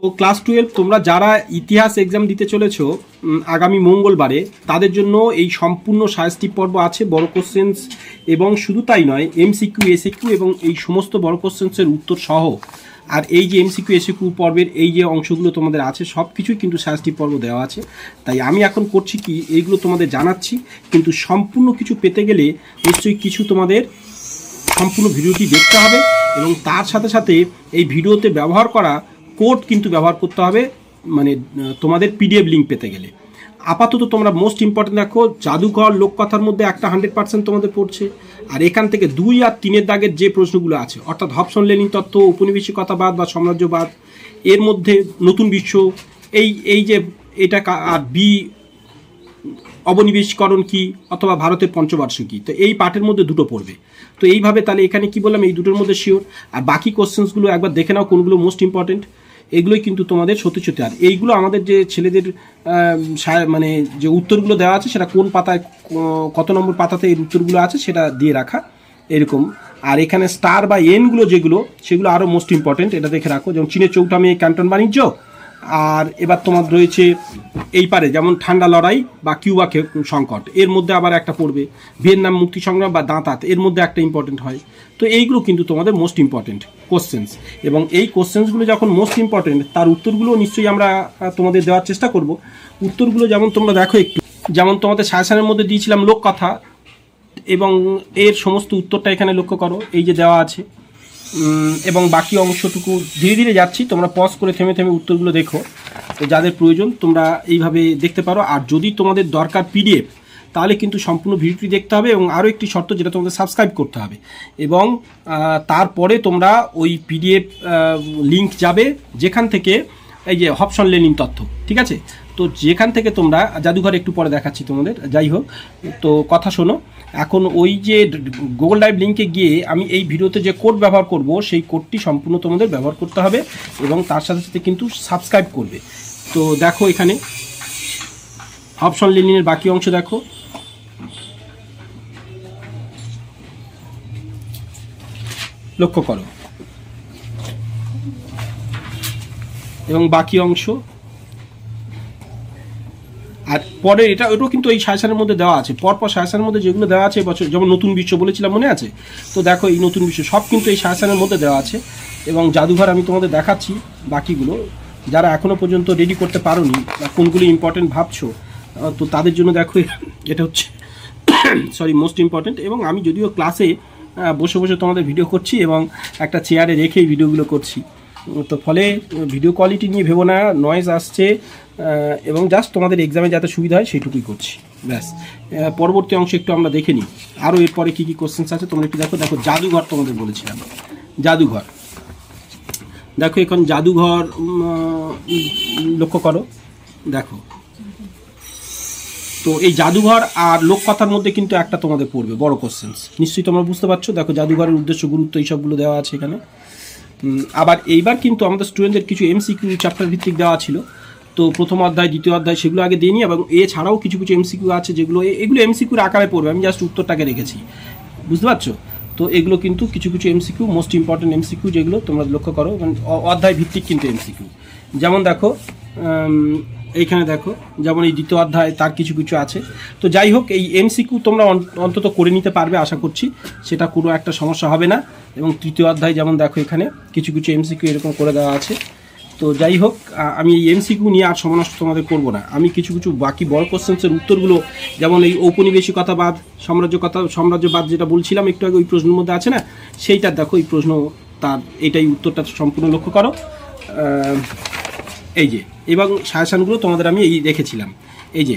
তো ক্লাস 12 তোমরা যারা ইতিহাস এক্সাম দিতে চলেছো আগামী মঙ্গলবারে, তাদের জন্য এই সম্পূর্ণ সাজেস্টিভ পর্ব আছে, বড় কোশ্চেন্স, এবং শুধু তাই নয়, এমসিকিউ এসিকিউ এবং এই সমস্ত বড় কোশ্চেন্সের উত্তর সহ। আর এই যে এমসিকিউ এসিকিউ পর্বের এই যে অংশগুলো তোমাদের আছে সব কিছুই কিন্তু সাজেস্টিভ পর্ব দেওয়া আছে। তাই আমি এখন করছি কি, এইগুলো তোমাদের জানাচ্ছি, কিন্তু সম্পূর্ণ কিছু পেতে গেলে নিশ্চয়ই কিছু তোমাদের সম্পূর্ণ ভিডিওটি দেখতে হবে, এবং তার সাথে সাথে এই ভিডিওতে ব্যবহার করা কোড কিন্তু ব্যবহার করতে হবে, মানে তোমাদের পিডিএফ লিঙ্ক পেতে গেলে। আপাতত তোমরা মোস্ট ইম্পর্টেন্ট দেখো, জাদুঘর লোককথার মধ্যে একটা 100% তোমাদের পড়ছে, আর এখান থেকে 2 আর 3 দাগের যে প্রশ্নগুলো আছে, অর্থাৎ হবসন লেনিন তত্ত্ব, উপনিবেশিকতাবাদ বা সাম্রাজ্যবাদ, এর মধ্যে নতুন বিশ্ব, এই যে এটা, আর বি অবনিবেশীকরণ কি, অথবা ভারতের পঞ্চবার্ষিকী, তো এই পার্টের মধ্যে দুটো পড়বে। তো এইভাবে তাহলে এখানে কি বললাম, এই দুটোর মধ্যে শিওর। আর বাকি কোশ্চেন্সগুলো একবার দেখে নাও কোনগুলো মোস্ট ইম্পর্টেন্ট, এগুলোই কিন্তু তোমাদের সত্যি সত্যি। আর এইগুলো আমাদের যে ছেলেদের মানে যে উত্তরগুলো দেওয়া আছে, সেটা কোন পাতায় কত নম্বর পাতাতে এর উত্তরগুলো আছে সেটা দিয়ে রাখা এরকম। আর এখানে স্টার বা এনগুলো যেগুলো, সেগুলো আরও মোস্ট ইম্পর্টেন্ট, এটা দেখে রাখো। যেমন চীনের চৌঠামি ক্যান্টন বাণিজ্য, আর এবার তোমার রয়েছে এই পারে যেমন ঠান্ডা লড়াই বা কিউবা সংকট, এর মধ্যে আবার একটা পড়বে ভিয়েতনাম মুক্তি সংগ্রাম বা দাঁতাত, এর মধ্যে একটা ইম্পর্টেন্ট হয়। তো এইগুলো কিন্তু তোমাদের মোস্ট ইম্পর্টেন্ট কোশ্চেন্স, এবং এই কোশ্চেন্সগুলো যখন মোস্ট ইম্পর্টেন্ট, তার উত্তরগুলো নিশ্চয়ই আমরা তোমাদের দেওয়ার চেষ্টা করব। উত্তরগুলো যেমন তোমরা দেখো একটু, যেমন তোমাদের সাজেশনের মধ্যে দিয়েছিলাম লোককথা, এবং এর সমস্ত উত্তরটা এখানে লক্ষ্য করো, এই যে দেওয়া আছে। এবং বাকি অংশটুকু ধীরে ধীরে যাচ্ছি, তোমরা পজ করে থেমে থেমে উত্তরগুলো দেখো, তো যাদের প্রয়োজন তোমরা এইভাবে দেখতে পারো। আর যদি তোমাদের দরকার পিডিএফ, তাহলে কিন্তু সম্পূর্ণ ভিডিওটি দেখতে হবে, এবং আরও একটি শর্ত, যেটা তোমাদের সাবস্ক্রাইব করতে হবে, এবং তারপরে তোমরা ওই পিডিএফ লিঙ্ক যাবে যেখান থেকে এই যে হবসন লেনিন তথ্য, ঠিক আছে? তো যেখান থেকে তোমরা জাদুঘর একটু পরে দেখাচ্ছি তোমাদের, যাই হোক, তো কথা শোনো। এখন ওই যে গুগল ড্রাইভ লিঙ্কে গিয়ে আমি এই ভিডিওতে যে কোড ব্যবহার করব, সেই কোডটি সম্পূর্ণ তোমাদের ব্যবহার করতে হবে, এবং তার সাথে সাথে কিন্তু সাবস্ক্রাইব করবে। তো দেখো এখানে হবসন লেনিনের বাকি অংশ দেখো, লক্ষ্য করো, এবং বাকি অংশ। আর পরে এটাও কিন্তু এই সাজেশনের মধ্যে দেওয়া আছে, পরপর সাজেশনের মধ্যে যেগুলো দেওয়া আছে এবছর, যেমন নতুন বিশ্ব বলেছিলাম, মনে আছে? তো দেখো এই নতুন বিশ্ব সব কিন্তু এই সাজেশনের মধ্যে দেওয়া আছে, এবং জাদুঘর আমি তোমাদের দেখাচ্ছি বাকিগুলো। যারা এখনও পর্যন্ত রেডি করতে পারোনি বা কোনগুলো ইম্পর্টেন্ট ভাবছো, তো তাদের জন্য দেখো এটা হচ্ছে সরি মোস্ট ইম্পর্টেন্ট। এবং আমি যদিও ক্লাসে বসে বসে তোমাদের ভিডিও করছি, এবং একটা চেয়ারে রেখেই ভিডিওগুলো করছি, তো ফলে ভিডিও কোয়ালিটি নিয়ে ভেবো না, নয়েজ আসছে, এবং জাস্ট তোমাদের এক্সামে যাতে সুবিধা হয় সেইটুকুই করছি, ব্যাস। পরবর্তী অংশ একটু আমরা দেখে নিই, আরও এরপরে কী কী কোশ্চেন্স আছে তোমরা একটু দেখো। দেখো জাদুঘর তোমাদের বলেছিলাম, জাদুঘর দেখো, এখন জাদুঘর লক্ষ্য করো, দেখো। তো এই জাদুঘর আর লোককথার মধ্যে কিন্তু একটা তোমাদের পড়বে বড় কোশ্চেন্স, নিশ্চয়ই তোমরা বুঝতে পারছো। দেখো জাদুঘরের উদ্দেশ্য, গুরুত্ব, এইসবগুলো দেওয়া আছে এখানে। আবার এইবার কিন্তু আমাদের স্টুডেন্টদের কিছু এমসিকিউ চ্যাপ্টার ভিত্তিক দেওয়া ছিল, তো প্রথম অধ্যায় দ্বিতীয় অধ্যায় সেগুলো আগে দিয়ে নিই, এবং এছাড়াও কিছু কিছু এমসিকিউ আছে যেগুলো এগুলো এমসিকিউর আকারে পড়বে, আমি জাস্ট উত্তরটাকে রেখেছি, বুঝতে পারছো? তো এগুলো কিন্তু কিছু কিছু এমসিকিউ, মোস্ট ইম্পর্টেন্ট এমসিকিউ, যেগুলো তোমরা লক্ষ্য করো, মানে অধ্যায় ভিত্তিক কিন্তু এমসিকিউ। যেমন দেখো এইখানে দেখো, যেমন এই দ্বিতীয় অধ্যায় তার কিছু কিছু আছে। তো যাই হোক, এই এমসিকিউ তোমরা অন্তত করে নিতে পারবে আশা করছি, সেটা কোনো একটা সমস্যা হবে না। এবং তৃতীয় অধ্যায় যেমন দেখো, এখানে কিছু কিছু এমসিকিউ এরকম করে দেওয়া আছে। তো যাই হোক, আমি এই এমসিকিউ নিয়ে আর সময় নষ্ট তোমাদের করবো না, আমি কিছু কিছু বাকি বড় কোশ্চেন্সের উত্তরগুলো, যেমন এই ঔপনিবেশিকতাবাদ, সাম্রাজ্যবাদ যেটা বলছিলাম একটু আগে, ওই প্রশ্নের মধ্যে আছে না, সেইটার দেখো এই প্রশ্ন, তার এটাই উত্তরটা সম্পূর্ণ লক্ষ্য করো। এই যে, এবং সাজেশনগুলো তোমাদের আমি এই রেখেছিলাম, এই যে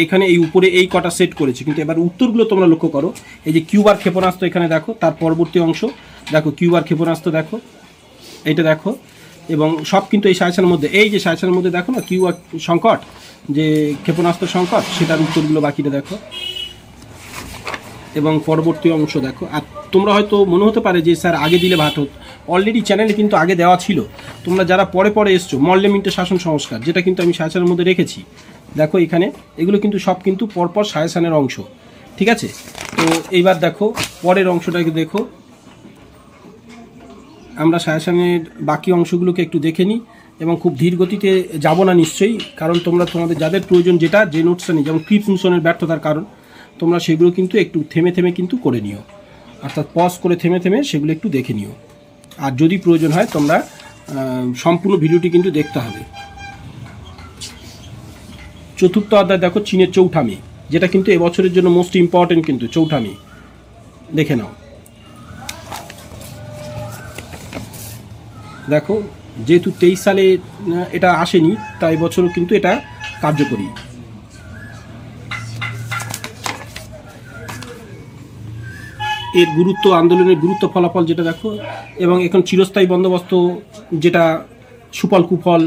এখানে এই উপরে এই কটা সেট করেছি, কিন্তু এবার উত্তরগুলো তোমরা লক্ষ্য করো। এই যে কিউবার ক্ষেপণাস্ত্র এখানে দেখো, তার পরবর্তী অংশ দেখো, কিউবার ক্ষেপণাস্ত্র দেখো, এইটা দেখো, এবং সব কিন্তু এই সাজেশনের মধ্যে, এই যে সাজেশনের মধ্যে দেখো না, কিউবার সংকট, যে ক্ষেপণাস্ত্র সংকট, সেটার উত্তরগুলো বাকিটা দেখো, এবং পরবর্তী অংশ দেখো। আর তোমরা হয়তো মনে হতে পারে যে স্যার আগে দিলে ভাট হতো, অলরেডি চ্যানেলে কিন্তু আগে দেওয়া ছিল, তোমরা যারা পরে পরে এসছো, মল্লেমিন্টের শাসন সংস্কার, যেটা কিন্তু আমি সাজেশনের মধ্যে রেখেছি, দেখো এখানে এগুলো কিন্তু সব কিন্তু পরপর সাজেশনের অংশ, ঠিক আছে? তো এইবার দেখো পরের অংশটাকে দেখো, আমরা সাজেশনের বাকি অংশগুলোকে একটু দেখে নিই। এবং খুব ধীর গতিতে যাব না নিশ্চয়ই, কারণ তোমরা তোমাদের যাদের প্রয়োজন যেটা যে নোটসটা নেই, যেমন ক্রিপস মিশনের ব্যর্থতার কারণ, তোমরা সেগুলো কিন্তু একটু থেমে থেমে কিন্তু করে নিও, অর্থাৎ পজ করে থেমে থেমে সেগুলো একটু দেখে নিও। আর যদি প্রয়োজন হয় তোমরা সম্পূর্ণ ভিডিওটি কিন্তু দেখতে হবে। চতুর্থ অধ্যায় দেখো চীনের চৌঠা মে, যেটা কিন্তু এবছরের জন্য মোস্ট ইম্পর্টেন্ট, কিন্তু চৌঠা মে দেখে নাও। দেখো যেহেতু 23 সালে এটা আসেনি, তাই বছরও কিন্তু এটা কার্যকরী। এর গুরুত্ব, আন্দোলনের গুরুত্ব, ফলাফল যেটা দেখো, এবং এখন চিরস্থায়ী বন্দোবস্ত যেটা সুফল কুফল।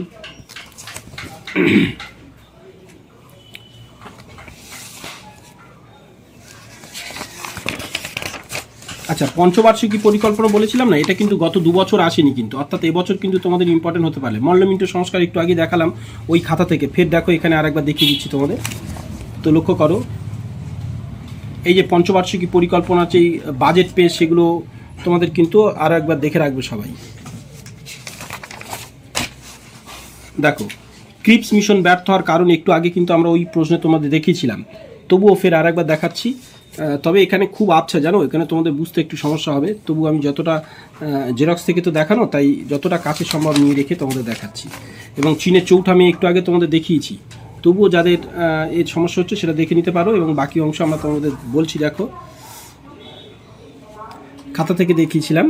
আচ্ছা, পঞ্চবার্ষিকী পরিকল্পনা বলেছিলাম না, এটা কিন্তু গত 2 বছর আসেনি কিন্তু, অর্থাৎ এবছর কিন্তু তোমাদের ইম্পর্টেন্ট হতে পারে। মল্লমিন্ট সংস্কার একটু আগে দেখালাম ওই খাতা থেকে, ফের দেখো এখানে আরেকবার দেখিয়ে দিচ্ছি তোমাদের। তো লক্ষ্য করো, এই যে পঞ্চবার্ষিকী পরিকল্পনা, যে বাজেট পেশ, সেগুলো তোমাদের কিন্তু আরও একবার দেখে রাখবে সবাই। দেখো ক্রিপস মিশন ব্যর্থ হওয়ার কারণ একটু আগে কিন্তু আমরা ওই প্রশ্নে তোমাদের দেখিয়েছিলাম, তবুও ফের আরেকবার দেখাচ্ছি। তবে এখানে খুব আবছা, জানো, এখানে তোমাদের বুঝতে একটু সমস্যা হবে, তবু আমি যতটা জেরক্স থেকে তো দেখানো, তাই যতটা কাছে সম্ভব নিয়ে রেখে তোমাদের দেখাচ্ছি। এবং চীনের চৌঠা মে একটু আগে তোমাদের দেখিয়েছি, তবুও যাদের এর সমস্যা হচ্ছে সেটা দেখে নিতে পারো, এবং বাকি অংশ আমরা তোমাদের বলছি। দেখো খাতা থেকে দেখিয়েছিলাম,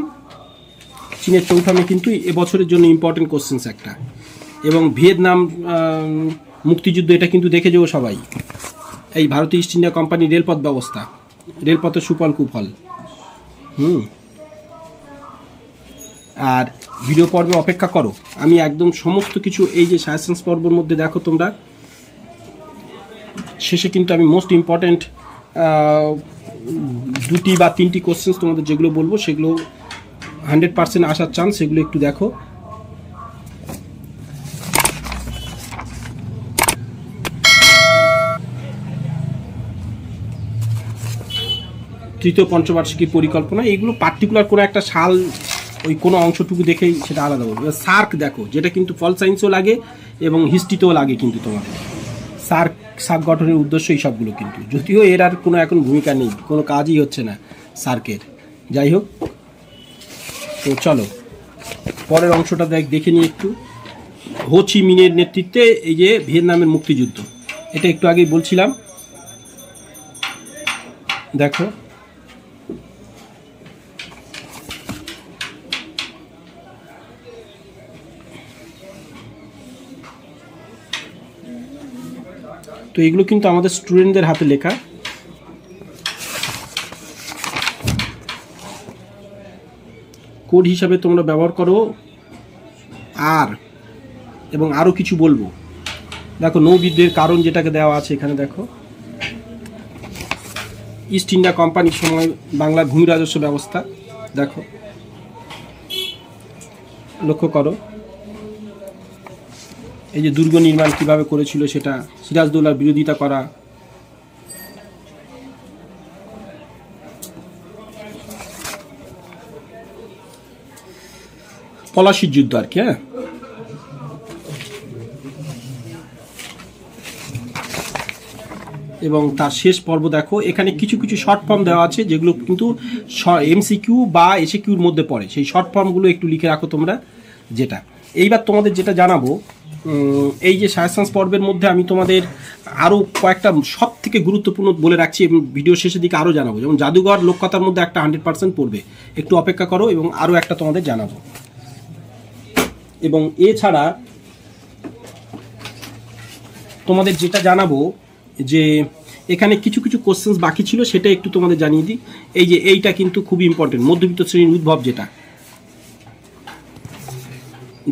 চীনের চৌঠা মে কিন্তু এবছরের জন্য ইম্পর্টেন্ট কোশ্চেন্স একটা। এবং ভিয়েতনাম মুক্তিযুদ্ধ, এটা কিন্তু দেখে যাবো সবাই। এই ভারতীয় ইস্ট ইন্ডিয়া কোম্পানি রেলপথ ব্যবস্থা, রেলপথের সুফল কুফল। আর ভিডিও পর্বে অপেক্ষা করো, আমি একদম সমস্ত কিছু এই যে সায়েন্স পর্বের মধ্যে দেখো তোমরা, শেষে কিন্তু আমি মোস্ট ইম্পর্ট্যান্ট 2টি বা 3টি কোশ্চেন্স তোমাদের যেগুলো বলবো, সেগুলো 100% আসার চান্স, সেগুলো একটু দেখো। তৃতীয় পঞ্চবার্ষিকী পরিকল্পনা, এইগুলো পার্টিকুলার কোনো একটা সাল, ওই কোনো অংশটুকু দেখেই সেটা আলাদা বলবো। সার্ক দেখো, যেটা কিন্তু ফল সায়েন্সও লাগে এবং হিস্ট্রিতেও লাগে কিন্তু তোমাদের। সার্ক গঠনের উদ্দেশ্য এই সবগুলো কিন্তু, যদিও এর আর কোনো এখন ভূমিকা নেই, কোনো কাজই হচ্ছে না সার্কের। যাই হোক, তো চলো পরের অংশটা দেখে নিই একটু। হো চি মিনের নেতৃত্বে এই যে ভিয়েতনামের মুক্তিযুদ্ধ, এটা একটু আগেই বলছিলাম। দেখো তো এগুলো কিন্তু আমাদের স্টুডেন্টদের হাতে লেখা। কোড হিসাবে তোমরা ব্যবহার করো। এবং আরও কিছু বলবো। দেখো নৌবিদ্যের কারণ যেটাকে দেওয়া আছে এখানে, দেখো ইস্ট ইন্ডিয়া কোম্পানির সময় বাংলার ভূমি রাজস্ব ব্যবস্থা, দেখো লক্ষ্য করো। এই যে দুর্গ নির্মাণ কিভাবে করেছিল সেটা, সিরাজদৌল্লার বিরোধিতা করা, পলাশির যুদ্ধ আর কি। হ্যাঁ, এবং তার শেষ পর্ব দেখো, এখানে কিছু কিছু শর্ট ফর্ম দেওয়া আছে যেগুলো কিন্তু এমসিকিউ বা এসিকিউর মধ্যে পড়ে, সেই শর্ট ফর্মগুলো একটু লিখে রাখো তোমরা। যেটা এইবার তোমাদের যেটা জানাবো, এই যে সায়েন্স পর্বের মধ্যে আমি তোমাদের আরও কয়েকটা সব থেকে গুরুত্বপূর্ণ বলে রাখছি, এবং ভিডিও শেষের দিকে আরও জানাবো। যেমন জাদুঘর লোককথার মধ্যে একটা 100% পড়বে, একটু অপেক্ষা করো, এবং আরও একটা তোমাদের জানাবো। এবং এছাড়া তোমাদের যেটা জানাবো, যে এখানে কিছু কিছু কোশ্চেন্স বাকি ছিল, সেটা একটু তোমাদের জানিয়ে দিই। এই যে এইটা কিন্তু খুবই ইম্পর্টেন্ট, মধ্যবিত্ত শ্রেণীর উদ্ভব, যেটা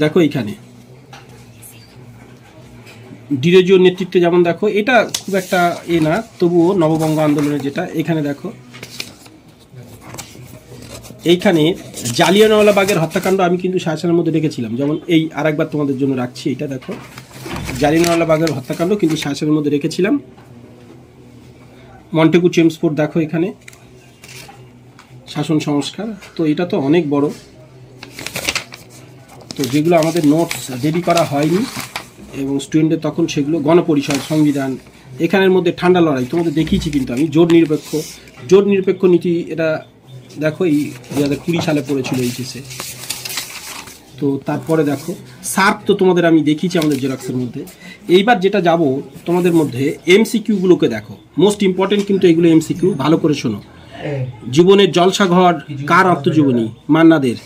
দেখো এইখানে ডিরেজিওর নেতৃত্বে, যেমন দেখো এটা খুব একটা না, তবুও নববঙ্গ আন্দোলনের যেটা এখানে দেখো, এইখানে জালিয়ানওয়ালাবাগের হত্যাকাণ্ড আমি কিন্তু শাসনের মধ্যে রেখেছিলাম। যেমন এই আরেকবার তোমাদের জন্য রাখছি, এটা দেখো জালিয়ানওয়ালাবাগের হত্যাকাণ্ড কিন্তু শাসনের মধ্যে রেখেছিলাম। মন্টেগু চেমসফোর্ড দেখো এখানে শাসন সংস্কার, তো এটা তো অনেক বড়। তো যেগুলো আমাদের নোটস রেডি করা হয়নি এবং স্টুডেন্টদের তখন সেগুলো গণপরিষদ, সংবিধান, এখানের মধ্যে ঠান্ডা লড়াই তোমাদের দেখিয়েছি কিন্তু আমি। জোট নিরপেক্ষ নীতি, এটা দেখো এই 2020 সালে পড়েছিল এইচএসে। তো তারপরে দেখো সার্ক তো তোমাদের আমি দেখিয়েছি আমাদের জেরক্সের মধ্যে। এইবার যেটা যাব তোমাদের মধ্যে এমসিকিউগুলোকে দেখো, মোস্ট ইম্পর্টেন্ট কিন্তু এগুলো এমসিকিউ, ভালো করে শোনো। জীবনের জলসাঘর কার আত্মজীবনী? মান্নাদের।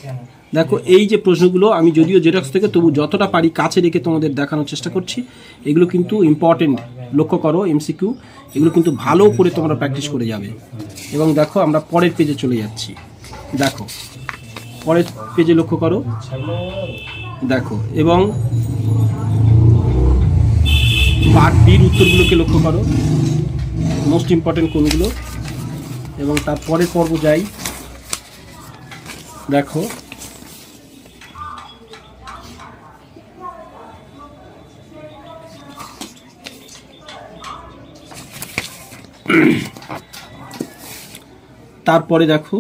দেখো এই যে প্রশ্নগুলো আমি যদিও জেরক্স থেকে তবু যতটা পারি কাছে রেখে তোমাদের দেখানোর চেষ্টা করছি। এগুলো কিন্তু ইম্পর্টেন্ট, লক্ষ্য করো এমসিকিউ, এগুলো কিন্তু ভালো করে তোমরা প্র্যাকটিস করে যাবে। এবং দেখো আমরা পরের পেজে চলে যাচ্ছি। দেখো পরের পেজে লক্ষ্য করো, দেখো এবং পার্ট বির উত্তরগুলোকে লক্ষ্য করো, মোস্ট ইম্পর্টেন্ট কোনগুলো। এবং তারপরের পর্ব যাই, দেখো তারপরে দেখো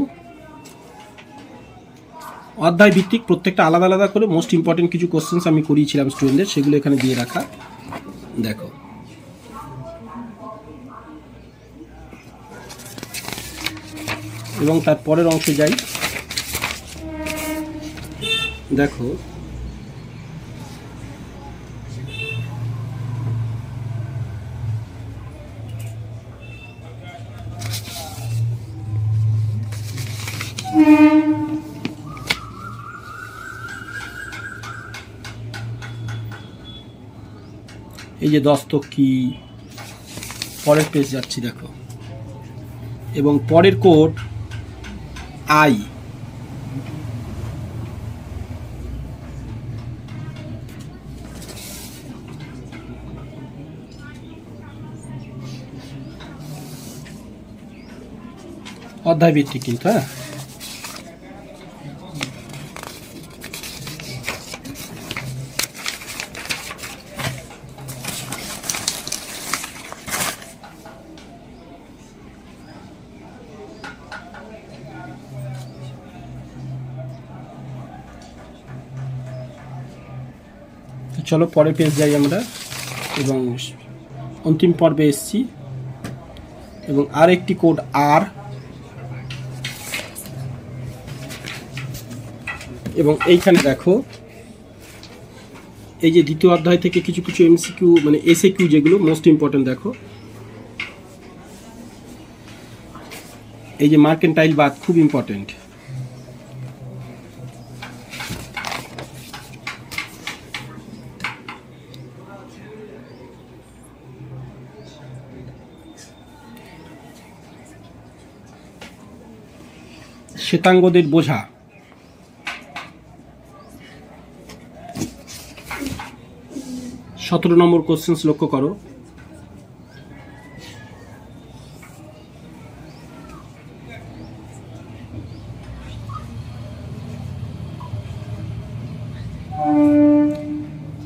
অধ্যায় ভিত্তিক প্রত্যেকটা আলাদা আলাদা করে মোস্ট ইম্পর্টেন্ট কিছু কোশ্চেন্স আমি করিয়েছিলাম স্টুডেন্টদের, সেগুলো এখানে দিয়ে রাখা। দেখো এবং তারপরের অংশে যাই, দেখো এই যে দস্তক কি, পরের পেজ যাচ্ছি দেখো। এবং পরের কোড আই, অধ্যায় ভিত্তিক কিন্তু। হ্যাঁ চলো পরের পেজ যাই আমরা। এবং অন্তিম পর্বে এসছি। এবং আর একটি কোড আর, এবং এইখানে দেখো এই যে দ্বিতীয় অধ্যায় থেকে কিছু কিছু এমসিকিউ মানে এসএকিউ যেগুলো মোস্ট ইম্পর্টেন্ট। দেখো এই যে মার্কেন্টাইল বাদ খুব ইম্পর্টেন্ট। শ্বেতাঙ্গদের বোঝা, সতেরো নম্বর কোশ্চেন্স লক্ষ্য করো।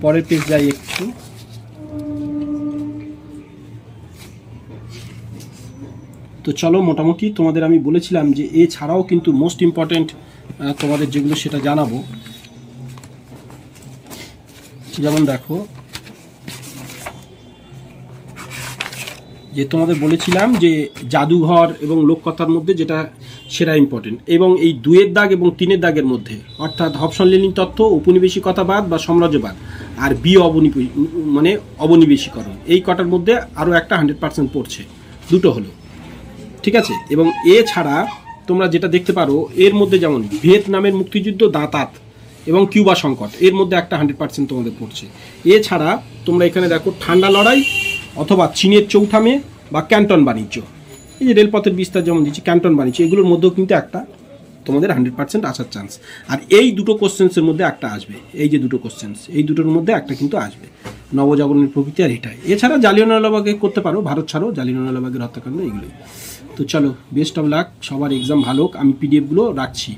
পরের পেজ যাই একটু। তো চলো মোটামুটি তোমাদের আমি বলেছিলাম যে এছাড়াও কিন্তু মোস্ট ইম্পর্টেন্ট তোমাদের যেগুলো সেটা জানাবো। যেমন দেখো যে তোমাদের বলেছিলাম যে জাদুঘর এবং লোককথার মধ্যে যেটা সেটা ইম্পর্টেন্ট, এবং এই 2-এর দাগ এবং 3-এর দাগের মধ্যে অর্থাৎ হবসন লেনিন তত্ত্ব, উপনিবেশিকতাবাদ বা সাম্রাজ্যবাদ, আর বি মানে অবনিবেশিকরণ, এই কটার মধ্যে আরও একটা 100% পড়ছে, দুটো হলো, ঠিক আছে। এবং এছাড়া তোমরা যেটা দেখতে পারো এর মধ্যে যেমন ভিয়েতনামের মুক্তিযুদ্ধ, দাঁতাত এবং কিউবা সংকট, এর মধ্যে একটা 100% তোমাদের পড়ছে। এছাড়া তোমরা এখানে দেখো ঠান্ডা লড়াই অথবা চীনের চৌঠা মে বা ক্যান্টন বাণিজ্য, এই যে রেলপথের বিস্তার যেমন দিচ্ছি, ক্যান্টন বাণিজ্য, এগুলোর মধ্যেও কিন্তু একটা তোমাদের 100% আসার চান্স। আর এই দুটো কোশ্চেন্সের মধ্যে একটা আসবে, এই যে দুটো কোশ্চেন্স, এই দুটোর মধ্যে একটা কিন্তু আসবে, নবজাগরণের প্রকৃতি আর এটাই। এছাড়া জালিয়ানওয়ালাবাগে করতে পারো, ভারত ছাড়ো, জালিয়ানওয়ালাবাগের হত্যাকাণ্ড, এগুলোই। তো চলো বেস্ট অফ লাক, সবার এক্সাম ভালো হোক। আমি পিডিএফগুলো রাখছি।